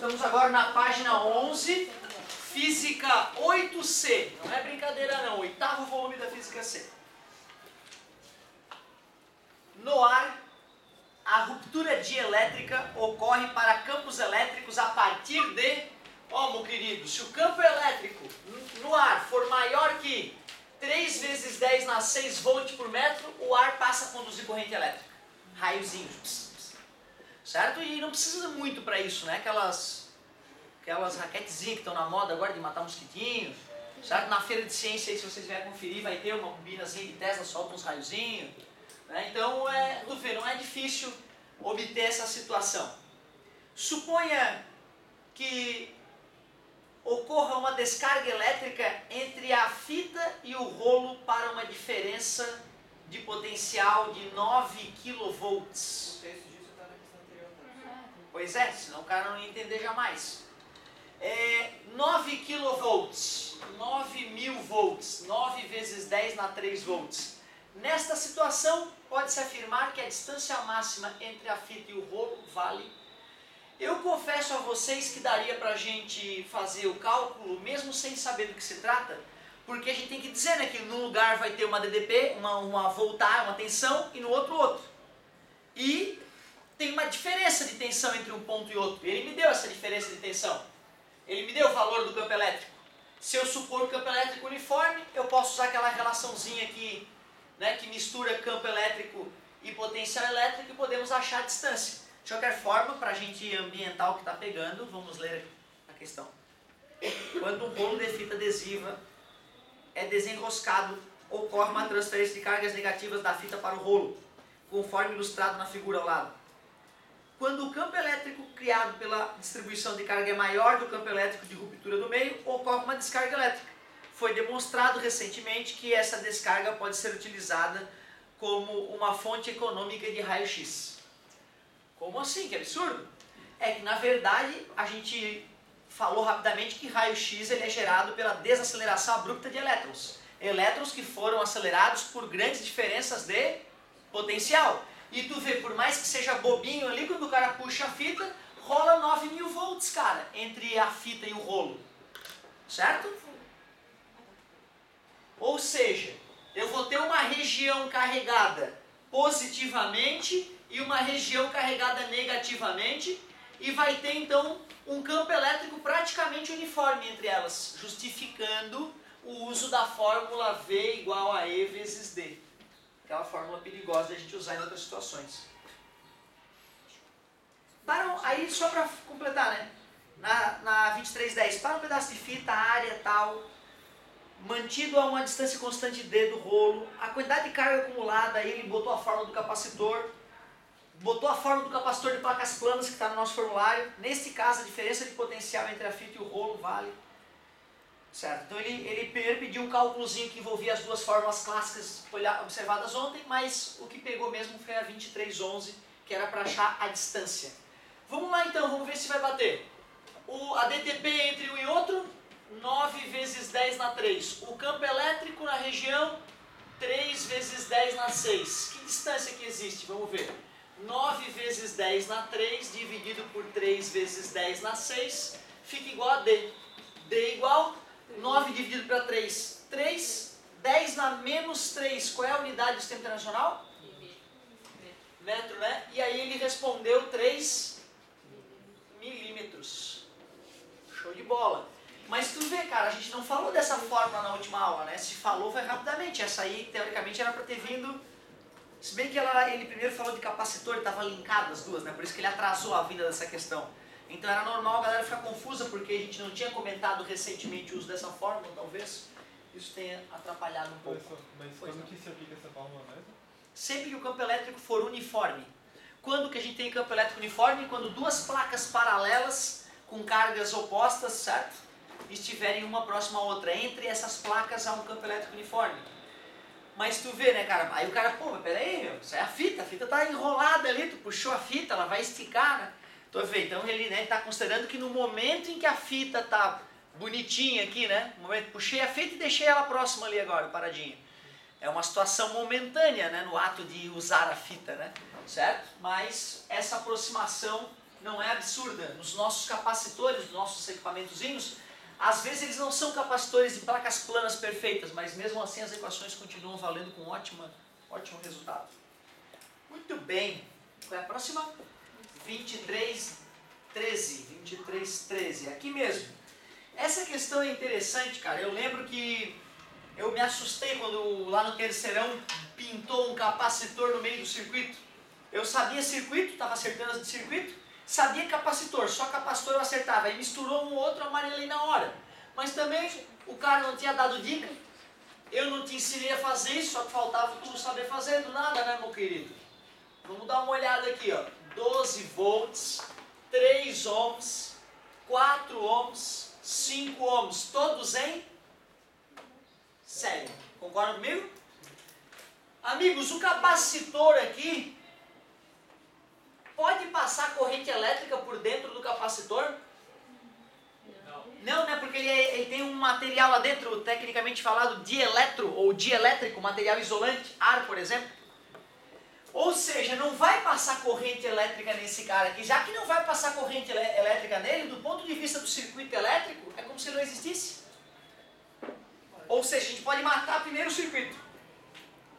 Estamos agora na página 11, Física 8C. Não é brincadeira não, oitavo volume da Física C. No ar, a ruptura dielétrica ocorre para campos elétricos a partir de... Ó, meu querido, se o campo elétrico no ar for maior que 3 vezes 10 na 6 volts por metro, o ar passa a conduzir corrente elétrica. Raiozinhos. Certo? E não precisa muito para isso, né? Aquelas raquetezinhas que estão na moda agora de matar mosquitinhos. Certo? Na feira de ciência, aí, se vocês vierem conferir, vai ter uma bobinazinha de Tesla, solta uns raiozinhos. Né? Então, tu vê, não é difícil obter essa situação. Suponha que ocorra uma descarga elétrica entre a fita e o rolo para uma diferença de potencial de 9 kV. Pois é, senão o cara não ia entender jamais. 9 kV, 9.000 volts, 9 vezes 10 na 3 volts. Nesta situação, pode-se afirmar que a distância máxima entre a fita e o rolo vale. Eu confesso a vocês que daria para a gente fazer o cálculo, mesmo sem saber do que se trata, porque a gente tem que dizer, né, que num lugar vai ter uma DDP, uma voltar, uma tensão, e no outro. E tem uma diferença de tensão entre um ponto e outro. Ele me deu essa diferença de tensão. Ele me deu o valor do campo elétrico. Se eu supor o campo elétrico uniforme, eu posso usar aquela relaçãozinha aqui, né, que mistura campo elétrico e potencial elétrico, e podemos achar a distância. De qualquer forma, para a gente ambientar o que está pegando, vamos ler a questão. Quando um rolo de fita adesiva é desenroscado, ocorre uma transferência de cargas negativas da fita para o rolo, conforme ilustrado na figura ao lado. Quando o campo elétrico criado pela distribuição de carga é maior do campo elétrico de ruptura do meio, ocorre uma descarga elétrica. Foi demonstrado recentemente que essa descarga pode ser utilizada como uma fonte econômica de raio-x. Como assim? Que absurdo! É que, na verdade, a gente falou rapidamente que raio-x ele é gerado pela desaceleração abrupta de elétrons. Elétrons que foram acelerados por grandes diferenças de potencial. E tu vê, por mais que seja bobinho ali, quando o cara puxa a fita, rola 9.000 volts, cara, entre a fita e o rolo. Certo? Ou seja, eu vou ter uma região carregada positivamente e uma região carregada negativamente, e vai ter então um campo elétrico praticamente uniforme entre elas, justificando o uso da fórmula V igual a E vezes D. Aquela fórmula perigosa de a gente usar em outras situações. Aí só para completar, né? Na 2310, para um pedaço de fita, a área tal, mantido a uma distância constante D do rolo, a quantidade de carga acumulada, aí ele botou a fórmula do capacitor, botou a fórmula do capacitor de placas planas que está no nosso formulário. Nesse caso, a diferença de potencial entre a fita e o rolo vale. Certo? Então ele primeiro pediu um cálculozinho que envolvia as duas fórmulas clássicas observadas ontem, mas o que pegou mesmo foi a 2311, que era para achar a distância. Vamos lá então, vamos ver se vai bater. A DTP entre um e outro, 9 vezes 10 na 3. O campo elétrico na região, 3 vezes 10 na 6. Que distância que existe? Vamos ver. 9 vezes 10 na 3 dividido por 3 vezes 10 na 6 fica igual a D. D igual 9 dividido para 3. 3, 10 na menos 3. Qual é a unidade do sistema internacional? Metro, né? E aí ele respondeu 3 milímetros. Show de bola. Mas tu vê, cara, a gente não falou dessa fórmula na última aula, né? Se falou, foi rapidamente. Essa aí, teoricamente, era para ter vindo... Se bem que ele primeiro falou de capacitor, estava linkado as duas, né? Por isso que ele atrasou a vinda dessa questão. Então era normal a galera ficar confusa, porque a gente não tinha comentado recentemente o uso dessa fórmula, talvez isso tenha atrapalhado um pouco. Mas quando que se aplica essa fórmula mesmo? Sempre que o campo elétrico for uniforme. Quando que a gente tem campo elétrico uniforme? Quando duas placas paralelas com cargas opostas, certo? Estiverem uma próxima à outra. Entre essas placas há um campo elétrico uniforme. Mas tu vê, né, cara? Aí o cara, pô, mas peraí, meu, isso é a fita tá enrolada ali, tu puxou a fita, ela vai esticar, né? Então ele está considerando que no momento em que a fita está bonitinha aqui, né? No momento, puxei a fita e deixei ela próxima ali agora, paradinha. É uma situação momentânea, né? No ato de usar a fita, né? Certo? Mas essa aproximação não é absurda. Nos nossos capacitores, nos nossos equipamentozinhos, às vezes eles não são capacitores de placas planas perfeitas, mas mesmo assim as equações continuam valendo com ótimo resultado. Muito bem. Qual é a próxima? 2313. Aqui mesmo. Essa questão é interessante, cara. Eu lembro que eu me assustei quando lá no terceirão pintou um capacitor no meio do circuito. Eu sabia circuito, estava acertando as de circuito, sabia capacitor, só capacitor eu acertava. Aí misturou um outro, amarelei na hora. Mas também o cara não tinha dado dica, eu não te ensinei a fazer isso, só que faltava tu saber fazer do nada, né, meu querido? Vamos dar uma olhada aqui, ó. 12 volts, 3 ohms, 4 ohms, 5 ohms, todos em série. Concorda comigo? Amigos, o capacitor aqui pode passar corrente elétrica por dentro do capacitor? Não, né? Porque ele tem um material lá dentro, tecnicamente falado, dieletro ou dielétrico, material isolante, ar, por exemplo. Ou seja, não vai passar corrente elétrica nesse cara aqui. Já que não vai passar corrente elétrica nele, do ponto de vista do circuito elétrico, é como se ele não existisse. Ou seja, a gente pode matar primeiro o circuito.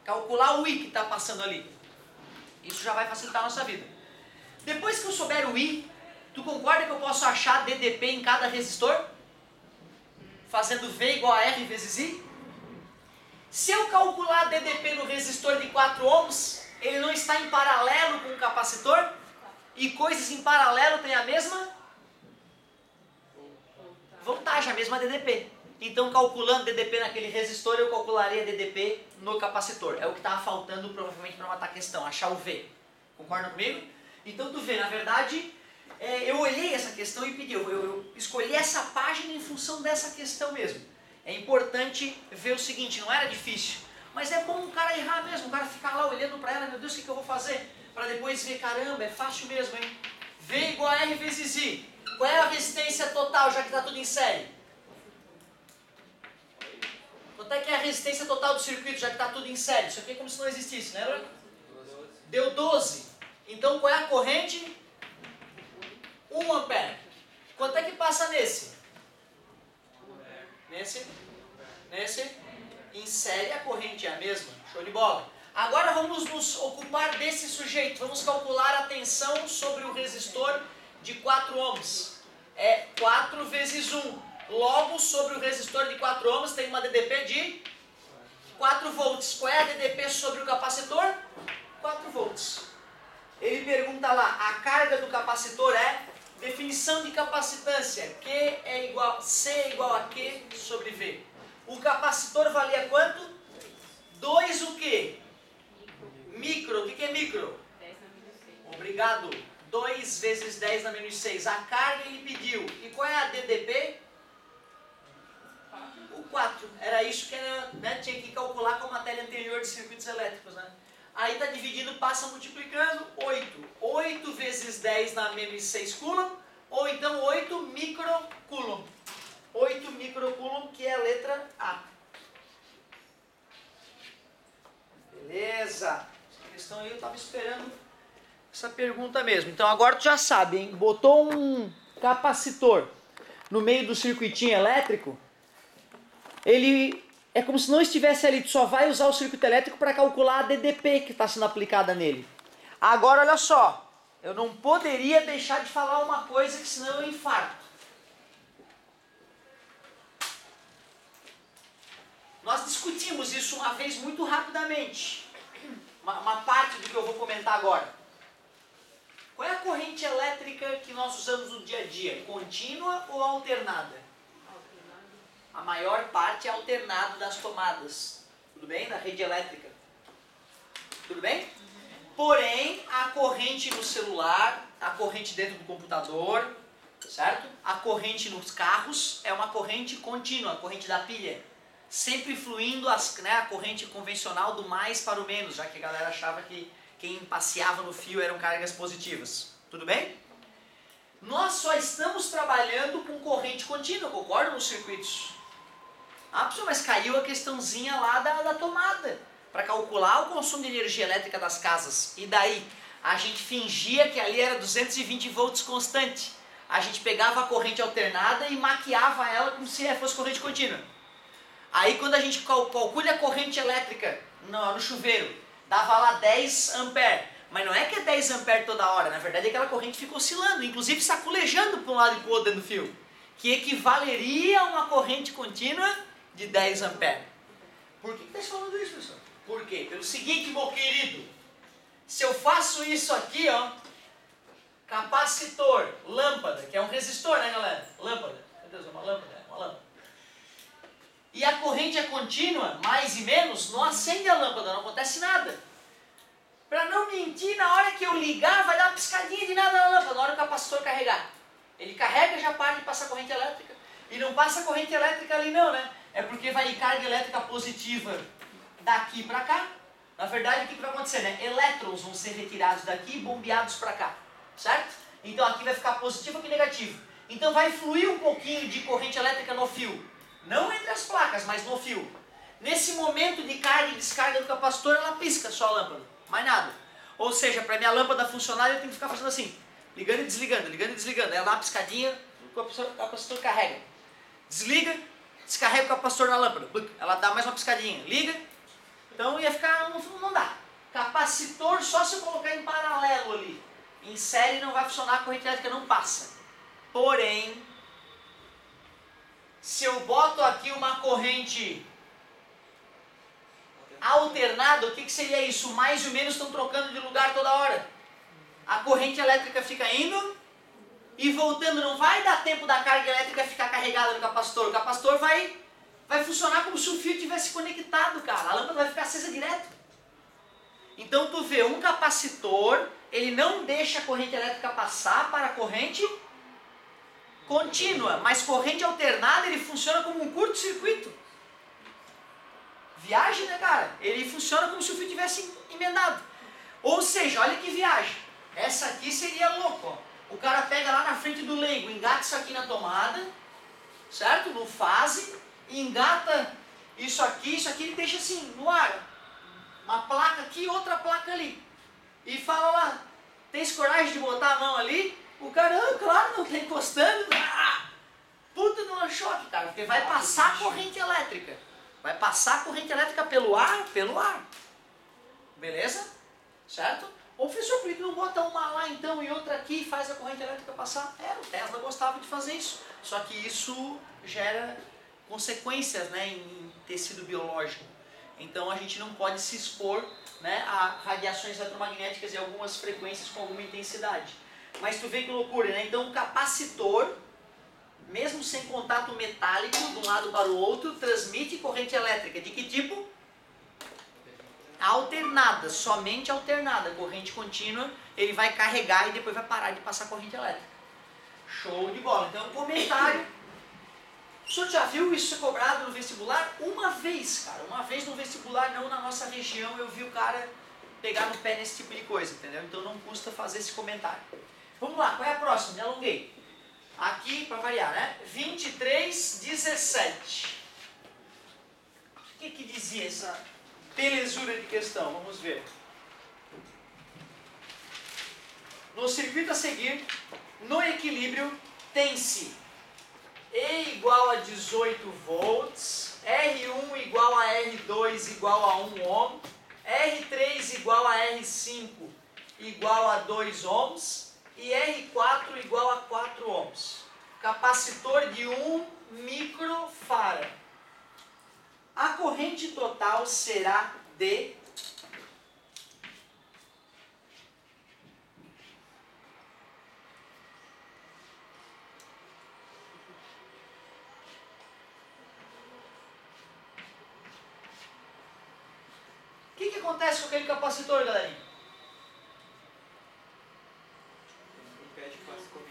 Calcular o I que está passando ali. Isso já vai facilitar a nossa vida. Depois que eu souber o I, tu concorda que eu posso achar DDP em cada resistor? Fazendo V igual a R vezes I? Se eu calcular DDP no resistor de 4 ohms, ele não está em paralelo com o capacitor? E coisas em paralelo têm a mesma voltagem, a mesma DDP. Então, calculando DDP naquele resistor, eu calcularia DDP no capacitor. É o que estava faltando, provavelmente, para matar a questão, achar o V. Concorda comigo? Então, tu vê, na verdade, eu olhei essa questão e pedi, eu escolhi essa página em função dessa questão mesmo. É importante ver o seguinte, não era difícil, mas é bom o cara errar mesmo, o cara ficar lá olhando para ela, meu Deus, o que eu vou fazer? Para depois ver, caramba, é fácil mesmo, hein? V igual a R vezes I. Qual é a resistência total, já que está tudo em série? Quanto é que é a resistência total do circuito, já que está tudo em série? Isso aqui é como se não existisse, lembra? Deu 12. Então, qual é a corrente? 1 ampere. Quanto é que passa nesse? Nesse? Em série a corrente é a mesma. Show de bola. Agora vamos nos ocupar desse sujeito. Vamos calcular a tensão sobre o resistor de 4 ohms. É 4 vezes 1. Logo, sobre o resistor de 4 ohms tem uma DDP de 4 volts. Qual é a DDP sobre o capacitor? 4 volts. Ele pergunta lá, a carga do capacitor é definição de capacitância. C é igual a Q sobre V. O capacitor valia quanto? 2 o quê? Micro. O que é micro? 10 na menos 6. Obrigado. 2 vezes 10 na menos 6. A carga ele pediu. E qual é a DDP? O 4. Era isso que era, né, tinha que calcular com a matéria anterior de circuitos elétricos, né? Aí está dividindo, passa multiplicando, 8. 8 vezes 10 na menos 6 coulomb, ou então 8 microcoulomb. 8 microcoulomb, que é a letra A. Beleza. Essa questão aí eu estava esperando essa pergunta mesmo. Então agora tu já sabe, hein? Botou um capacitor no meio do circuitinho elétrico, ele é como se não estivesse ali, tu só vai usar o circuito elétrico para calcular a DDP que está sendo aplicada nele. Agora olha só, eu não poderia deixar de falar uma coisa que senão eu infarto. Nós discutimos isso uma vez muito rapidamente, uma parte do que eu vou comentar agora. Qual é a corrente elétrica que nós usamos no dia a dia? Contínua ou alternada? A maior parte é alternado das tomadas. Tudo bem? Da rede elétrica. Tudo bem? Porém, a corrente no celular, a corrente dentro do computador, certo? A corrente nos carros é uma corrente contínua, a corrente da pilha. Sempre fluindo a corrente convencional do mais para o menos, já que a galera achava que quem passeava no fio eram cargas positivas. Tudo bem? Nós só estamos trabalhando com corrente contínua, concordam nos circuitos? Ah, professor, mas caiu a questãozinha lá da tomada, para calcular o consumo de energia elétrica das casas. E daí? a gente fingia que ali era 220 volts constante. A gente pegava a corrente alternada e maquiava ela como se fosse corrente contínua. Aí quando a gente calcula a corrente elétrica no chuveiro, dava lá 10 amperes. Mas não é que é 10 amperes toda hora, na verdade aquela corrente fica oscilando, inclusive saculejando para um lado e para o outro dentro do fio, que equivaleria a uma corrente contínua de 10 amperes. Por que está falando isso, pessoal? Por quê? Pelo seguinte, meu querido, se eu faço isso aqui, ó, capacitor, lâmpada, que é um resistor, né, galera? Lâmpada, meu Deus, é uma lâmpada. E a corrente é contínua, mais e menos, não acende a lâmpada, não acontece nada. Para não mentir, na hora que eu ligar, vai dar uma piscadinha de nada na lâmpada, na hora que o capacitor carregar. Ele carrega, já para de passar corrente elétrica. E não passa corrente elétrica ali não, né? É porque vai carga elétrica positiva daqui para cá. Na verdade, o que vai acontecer, né? Elétrons vão ser retirados daqui e bombeados para cá, certo? Então aqui vai ficar positivo aqui negativo. Então vai fluir um pouquinho de corrente elétrica no fio. Não entre as placas, mas no fio. Nesse momento de carga e descarga do capacitor, ela pisca só a lâmpada. Mais nada. Ou seja, para minha lâmpada funcionar, eu tenho que ficar fazendo assim. Ligando e desligando, ligando e desligando. Aí ela dá uma piscadinha, o capacitor carrega. Desliga, descarrega o capacitor na lâmpada. Ela dá mais uma piscadinha. Liga. Então ia ficar, não dá. Capacitor só se eu colocar em paralelo ali. Em série não vai funcionar, a corrente elétrica não passa. Porém, se eu boto aqui uma corrente alternada, o que seria isso? O mais e o menos estão trocando de lugar toda hora. A corrente elétrica fica indo e voltando. Não vai dar tempo da carga elétrica ficar carregada no capacitor. O capacitor vai funcionar como se o fio tivesse conectado, cara. A lâmpada vai ficar acesa direto. Então tu vê, um capacitor, ele não deixa a corrente elétrica passar para a corrente contínua, mas corrente alternada ele funciona como um curto-circuito. Viagem, né, cara? Ele funciona como se o fio tivesse emendado. Ou seja, olha que viagem. Essa aqui seria louco, ó. O cara pega lá na frente do leigo, engata isso aqui na tomada, certo? No fase, engata isso aqui ele deixa assim, no ar. Uma placa aqui, outra placa ali. E fala lá, tem coragem de botar a mão ali? O cara, claro, não tá encostando. Puta no choque, cara, porque vai passar a corrente elétrica. Vai passar a corrente elétrica pelo ar? Pelo ar. Beleza? Certo? Ô professor, por que não bota uma lá então e outra aqui e faz a corrente elétrica passar? O Tesla gostava de fazer isso. Só que isso gera consequências, né, em tecido biológico. Então a gente não pode se expor, né, a radiações eletromagnéticas e algumas frequências com alguma intensidade. Mas tu vê que loucura, né? Então o capacitor, mesmo sem contato metálico de um lado para o outro, transmite corrente elétrica. De que tipo? Alternada, somente alternada. Corrente contínua, ele vai carregar e depois vai parar de passar corrente elétrica. Show de bola. Então, comentário. O senhor já viu isso ser cobrado no vestibular? Uma vez, cara. Uma vez no vestibular, não na nossa região, eu vi o cara pegar no pé nesse tipo de coisa, entendeu? Então não custa fazer esse comentário. Vamos lá, qual é a próxima? Me alonguei. Aqui, para variar, né? 23:17. O que dizia essa belezura de questão? Vamos ver. No circuito a seguir, no equilíbrio, tem-se E igual a 18 volts, R1 igual a R2 igual a 1 ohm, R3 igual a R5 igual a 2 ohms e R4 igual a 4 ohms. Capacitor de 1 microfarad. A corrente total será de O que acontece com aquele capacitor, galerinha?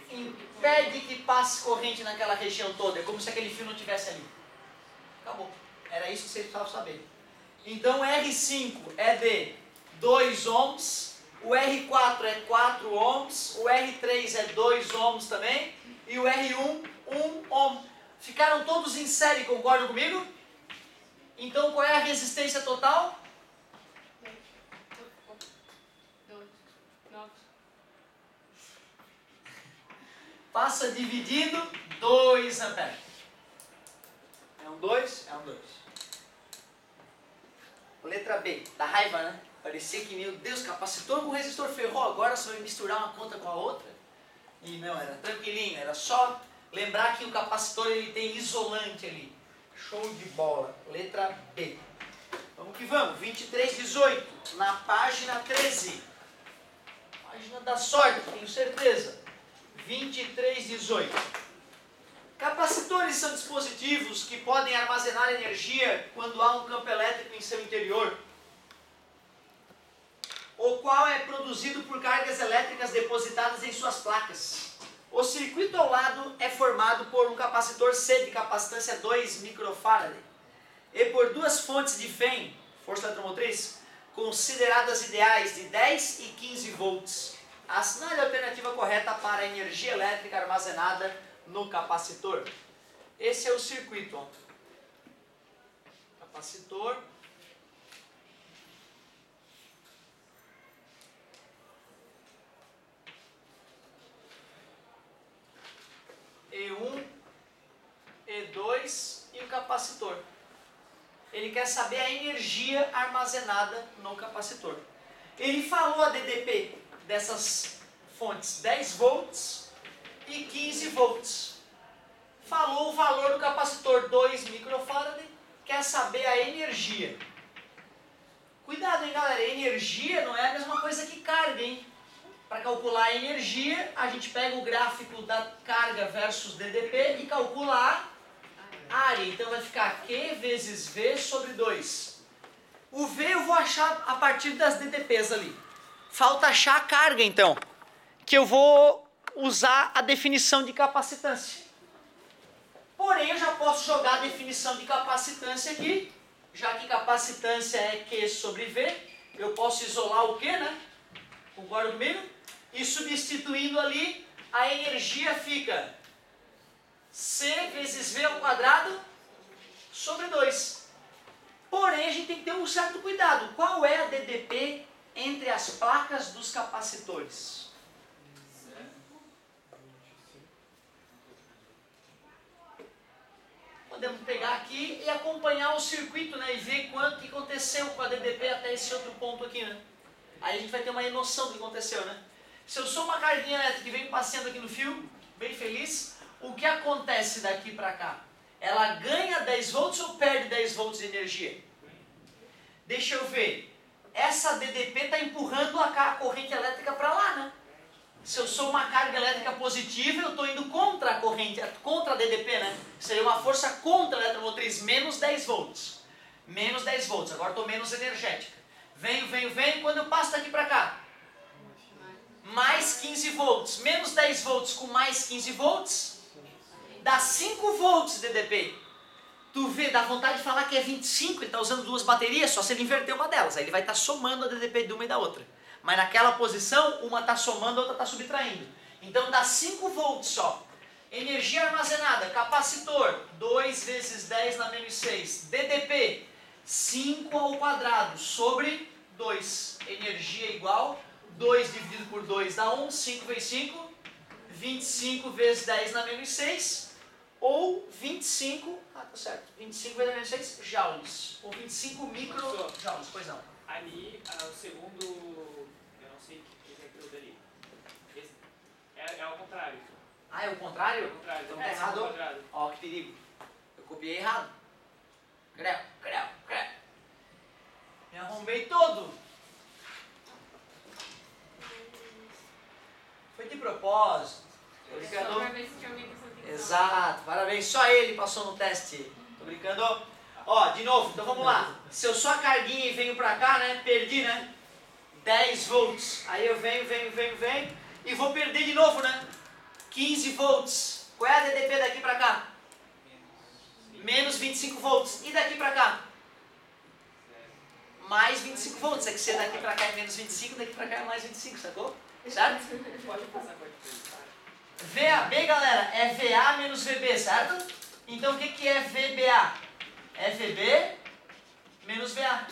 Impede que passe corrente naquela região toda. É como se aquele fio não estivesse ali. Acabou. Era isso que você precisava saber. Então R5 é de 2 ohms, o R4 é 4 ohms, o R3 é 2 ohms também, e o R1, 1 ohm. Ficaram todos em série, concordam comigo? Então qual é a resistência total? 9. passa dividindo 2 amperes. É um 2? É um 2. Letra B, da raiva, né? Parecia que, meu Deus, capacitor com resistor ferrou, agora você vai misturar uma conta com a outra? E não, era tranquilinho, era só lembrar que o capacitor ele tem isolante ali. Show de bola. Letra B. Vamos que vamos. 2318, na página 13. Página da sorte, tenho certeza. 2318. Capacitores são dispositivos que podem armazenar energia quando há um campo elétrico em seu interior, o qual é produzido por cargas elétricas depositadas em suas placas. O circuito ao lado é formado por um capacitor C de capacitância 2 microfarad e por duas fontes de FEM, força eletromotriz, consideradas ideais de 10 e 15 volts. Assinale a alternativa correta para a energia elétrica armazenada no capacitor. Esse é o circuito. Ó. Capacitor. E1, E2 e o capacitor. Ele quer saber a energia armazenada no capacitor. Ele falou a DDP dessas fontes 10 volts e 15 volts. Falou o valor do capacitor 2 microfarad, quer saber a energia. Cuidado, hein, galera, energia não é a mesma coisa que carga, hein? Para calcular a energia, a gente pega o gráfico da carga versus DDP e calcula a área. Então vai ficar Q vezes V sobre 2. O V eu vou achar a partir das DDPs ali. Falta achar a carga, então, que eu vou usar a definição de capacitância. Porém, eu já posso jogar a definição de capacitância aqui, já que capacitância é Q sobre V, eu posso isolar o Q, né? Concorda comigo? E substituindo ali, a energia fica C vezes V ao quadrado sobre 2. Porém, a gente tem que ter um certo cuidado. Qual é a DDP entre as placas dos capacitores? Podemos pegar aqui e acompanhar o circuito, né, e ver quanto que aconteceu com a DDP até esse outro ponto aqui, né? Aí a gente vai ter uma noção do que aconteceu, né? Se eu sou uma carguinha elétrica que vem passeando aqui no fio, bem feliz, o que acontece daqui para cá? Ela ganha 10 volts ou perde 10 volts de energia? Deixa eu ver. Essa DDP está empurrando a corrente elétrica para lá, né? Se eu sou uma carga elétrica positiva, eu estou indo contra a corrente, contra a DDP, né? Seria uma força contra a eletromotriz, menos 10 volts. Menos 10 volts, agora estou menos energética. Venho, quando eu passo daqui para cá? Mais 15 volts. Menos 10 volts com mais 15 volts, dá 5 volts de DDP. Tu vê, dá vontade de falar que é 25, ele está usando duas baterias, só se ele inverter uma delas. Aí ele vai estar somando a DDP de uma e da outra. Mas naquela posição, uma está somando, a outra está subtraindo. Então dá 5 volts só. Energia armazenada, capacitor, 2 vezes 10 na menos 6. DDP, 5 ao quadrado sobre 2. Energia igual, 2 dividido por 2 dá 1, 5 vezes 5, 25 vezes 10 na menos 6, ou 25, tá certo, 25 vezes 10 na menos 6 joules, ou 25 microjoules, pois não. Ali, o segundo, eu não sei o que é aquilo dali. É ao contrário. Ah, é o contrário? É o contrário. Então tá errado. Ó, que perigo. Eu copiei errado. Creu. Me arrombei todo. Foi de propósito. Tô brincando. Exato, parabéns. Só ele passou no teste. Tô brincando. Ó, de novo, então vamos lá. Se eu sou a carguinha e venho pra cá, né? Perdi, né? 10 volts. Aí eu venho e vou perder de novo, né? 15 volts. Qual é a DDP daqui pra cá? Menos 25 volts. E daqui pra cá? Mais 25 volts. É que se daqui pra cá é menos 25, daqui pra cá é mais 25, sacou? Certo? Pode passar por aqui. VAB, galera, é VA menos VB, certo? Então o que é VBA? É VB menos VA.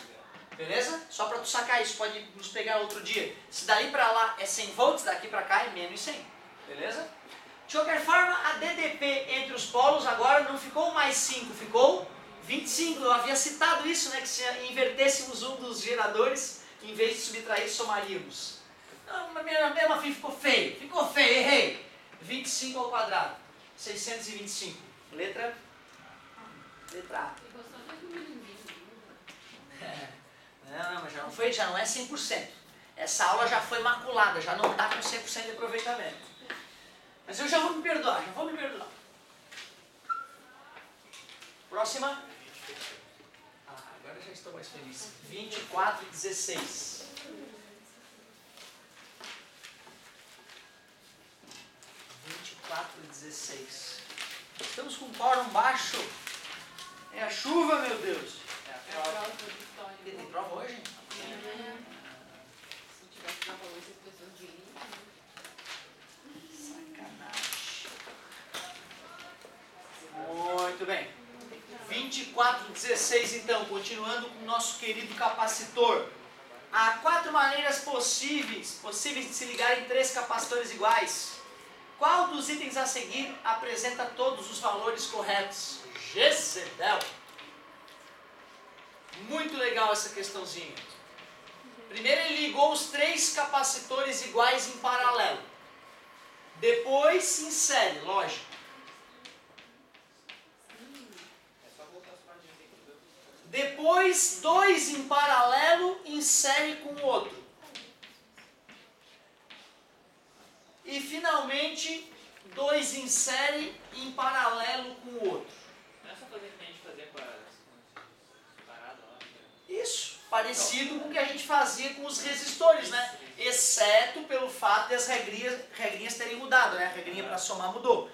Beleza? Só para tu sacar isso, pode nos pegar outro dia. Se daí pra lá é 100 volts, daqui pra cá é menos 100. Beleza? De qualquer forma, a DDP entre os polos agora não ficou mais 5, ficou 25. Eu havia citado isso, né? Que se invertêssemos um dos geradores, em vez de subtrair, somaríamos. Não, mesmo assim ficou feio, errei. 25 ao quadrado, 625. Letra A. Não, mas já não é 100%. Essa aula já foi maculada, já não está com 100% de aproveitamento. Mas eu já vou me perdoar, Próxima. Agora já estou mais feliz. 24 e 16. 24 e 16. Estamos com quórum baixo. É a chuva, meu Deus. É a prova de história. Tem prova hoje? Se tivesse prova hoje, as pessoas diriam. Sacanagem. Muito bem. 24 e 16 então, continuando com o nosso querido capacitor. Há 4 maneiras possíveis de se ligar em 3 capacitores iguais. Qual dos itens a seguir apresenta todos os valores corretos? Jezebel! Muito legal essa questãozinha. Primeiro ele ligou os 3 capacitores iguais em paralelo. Depois se insere, lógico. Depois 2 em paralelo insere com o outro. E finalmente 2 insere em paralelo com o outro. Não é só fazer o que a gente fazia com as paradas lá? Isso, parecido com o que a gente fazia com os resistores, né? Exceto pelo fato de as regrinhas terem mudado, né? A regrinha para somar mudou.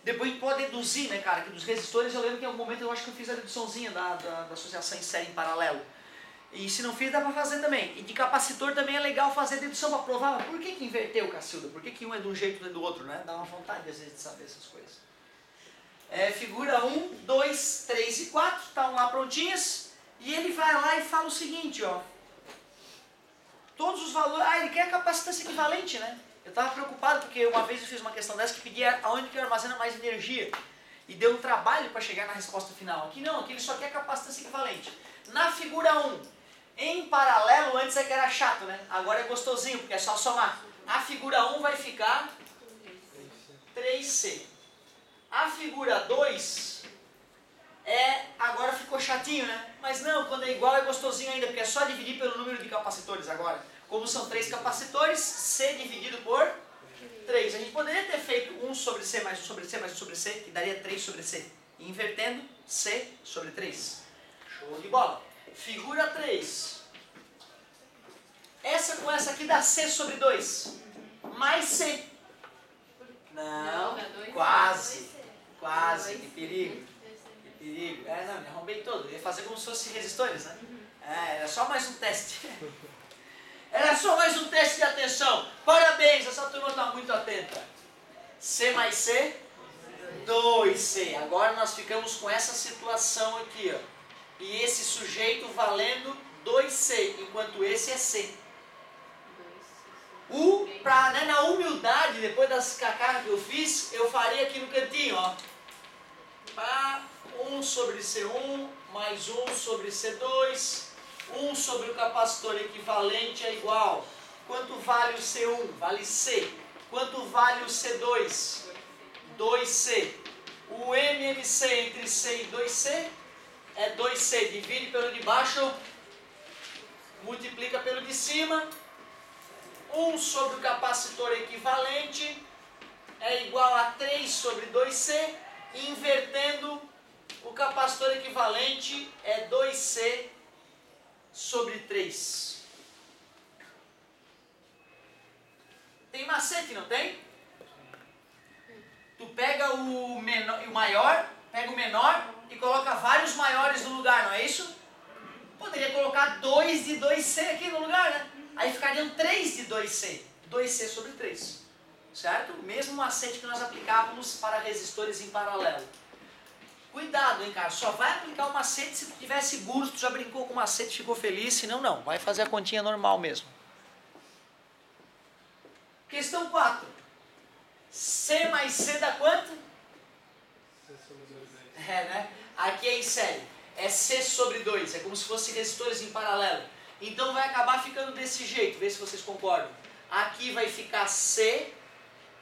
Depois a gente pode deduzir, né, cara, que dos resistores eu lembro que em algum momento eu acho que eu fiz a deduçãozinha da associação em série em paralelo. E se não fiz, dá para fazer também. E de capacitor também é legal fazer dedução para provar. Por que inverteu, Cacilda? Por que um é de um jeito e do outro, né? Dá uma vontade às vezes de saber essas coisas. Figura 1, 2, 3 e 4 estão lá prontinhas. E ele vai lá e fala o seguinte, ó. Todos os valores... ele quer a capacitância equivalente, né? Eu estava preocupado porque uma vez eu fiz uma questão dessa que pedia aonde que armazena mais energia. E deu um trabalho para chegar na resposta final. Aqui não, aqui ele só quer capacitância equivalente. Na figura 1, em paralelo, antes é que era chato, né? Agora é gostosinho, porque é só somar. A figura 1 vai ficar 3C. A figura 2 agora ficou chatinho, né? Mas não, quando é igual é gostosinho ainda, porque é só dividir pelo número de capacitores agora. Como são 3 capacitores, C dividido por 3. A gente poderia ter feito 1 sobre C mais 1 sobre C mais 1 sobre C, que daria 3 sobre C. E invertendo, C sobre 3. Show de bola. Figura 3. Essa com essa aqui dá C sobre 2. Mais C. Não, quase. Quase, que perigo. Que perigo. Não, me arrombei todo. Eu ia fazer como se fosse resistores, né? Era só mais um teste. Era só mais um teste de atenção. Parabéns, essa turma está muito atenta. C mais C, 2C. Agora nós ficamos com essa situação aqui, ó. E esse sujeito valendo 2C, enquanto esse é C. Na humildade, depois das cacarras que eu fiz, eu faria aqui no cantinho, ó. 1 sobre C1, mais 1 sobre C2, 1 sobre o capacitor equivalente é igual. Quanto vale o C1? Vale C. Quanto vale o C2? 2C. O MMC entre C e 2C é 2C. Divide pelo de baixo, multiplica pelo de cima. 1 sobre o capacitor equivalente é igual a 3 sobre 2C. Invertendo, o capacitor equivalente é 2C sobre 3. Tem macete, não tem? Tu pega o maior, pega o menor e coloca vários maiores no lugar, não é isso? Poderia colocar 2 de 2C aqui no lugar, né? Aí ficariam 3 de 2C. 2C sobre 3. Certo? O mesmo macete que nós aplicávamos para resistores em paralelo. Cuidado, hein, cara. Só vai aplicar o macete se tu estiver seguro, se tu já brincou com o macete e ficou feliz. Senão, não. Vai fazer a continha normal mesmo. Questão 4. C mais C dá quanto? C sobre 2 aí. É, né? Aqui é em série. É C sobre 2. É como se fossem resistores em paralelo. Então vai acabar ficando desse jeito. Vê se vocês concordam. Aqui vai ficar C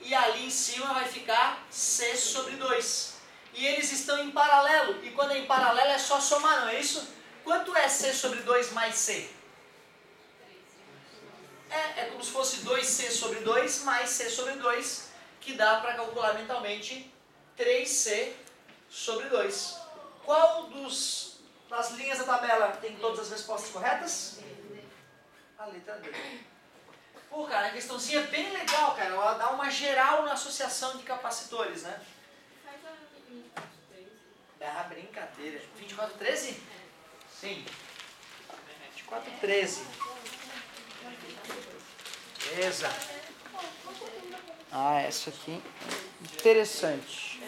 e ali em cima vai ficar C sobre 2. E eles estão em paralelo. E quando é em paralelo é só somar, não é isso? Quanto é C sobre 2 mais C? É como se fosse 2C sobre 2 mais C sobre 2, que dá para calcular mentalmente 3C sobre 2. Qual das linhas da tabela tem todas as respostas corretas? A letra D. Pô, cara, a questãozinha é bem legal, cara. Ela dá uma geral na associação de capacitores, né? Faz a 24/13. Ah, brincadeira. 24/13? Sim. 24/13. Beleza. Ah, essa aqui. Interessante.